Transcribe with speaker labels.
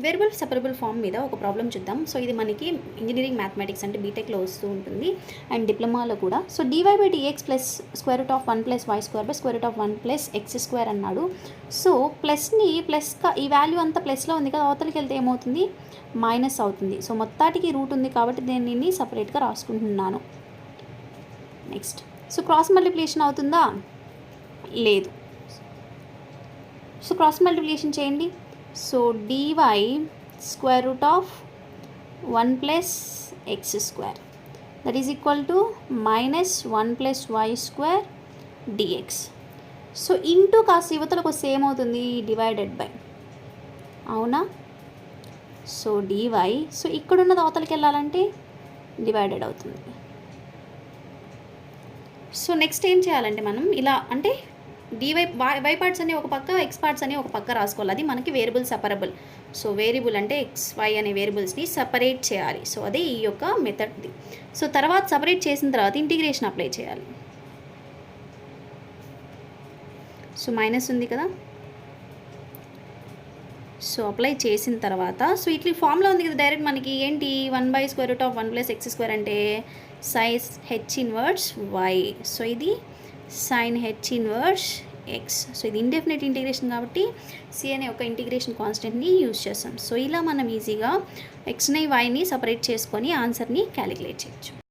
Speaker 1: Variable separable form మీద ఒక problem చూద్దాం. సో ఇది మనకి ఇంజనీరింగ్ మ్యాథమెటిక్స్ అంటే బీటెక్లో వస్తూ ఉంటుంది అండ్ డిప్లొమాలో కూడా. So dy/dx plus square root of 1 + y² by square root of 1 + x² అన్నాడు. సో ప్లస్ని ప్లస్గా ఈ వాల్యూ అంతా ప్లస్లో ఉంది కదా, అవతలకి వెళ్తే ఏమవుతుంది, మైనస్ అవుతుంది. సో మొత్తానికి రూట్ ఉంది కాబట్టి దీనిని సపరేట్గా రాసుకుంటున్నాను. నెక్స్ట్, సో క్రాస్ మల్టిప్లికేషన్ అవుతుందా, లేదు. సో క్రాస్ మల్టిప్లికేషన్ చేయండి. So dy square root of 1 + x² that is equal to -1 + y² dx. So into కాస్త యువతలకు వస్తే ఏమవుతుంది, డివైడెడ్ బై, అవునా. సో dy, సో ఇక్కడున్నది అవతలకి వెళ్ళాలంటే డివైడెడ్ అవుతుంది. సో నెక్స్ట్ ఏం చేయాలంటే మనం ఇలా అంటే వై పార్ట్స్ అని ఒక పక్క, ఎక్స్ పార్ట్స్ అని ఒక పక్క రాసుకోవాలి. అది మనకి వేరియబుల్ సెపరబుల్. సో వేరియబుల్ అంటే ఎక్స్ వై అనే వేరియబుల్స్ని సపరేట్ చేయాలి. సో అదే ఈ యొక్క మెథడ్ది. సో తర్వాత సపరేట్ చేసిన తర్వాత ఇంటిగ్రేషన్ అప్లై చేయాలి. సో మైనస్ ఉంది కదా, సో అప్లై చేసిన తర్వాత సో ఇట్లా ఫామ్లో ఉంది కదా, డైరెక్ట్ మనకి ఏంటి 1/√1 + x² అంటే సైజ్ h−1 y. సో ఇది sin h−1 x. సో ఇది ఇండెఫినెట్ ఇంటిగ్రేషన్ కాబట్టి సి అనే ఒక ఇంటిగ్రేషన్ కాన్స్టెంట్ని యూజ్ చేస్తాం. సో ఇలా మనం ఈజీగా ఎక్స్ని వైని సపరేట్ చేసుకొని ఆన్సర్ని క్యాలిక్యులేట్ చేయొచ్చు.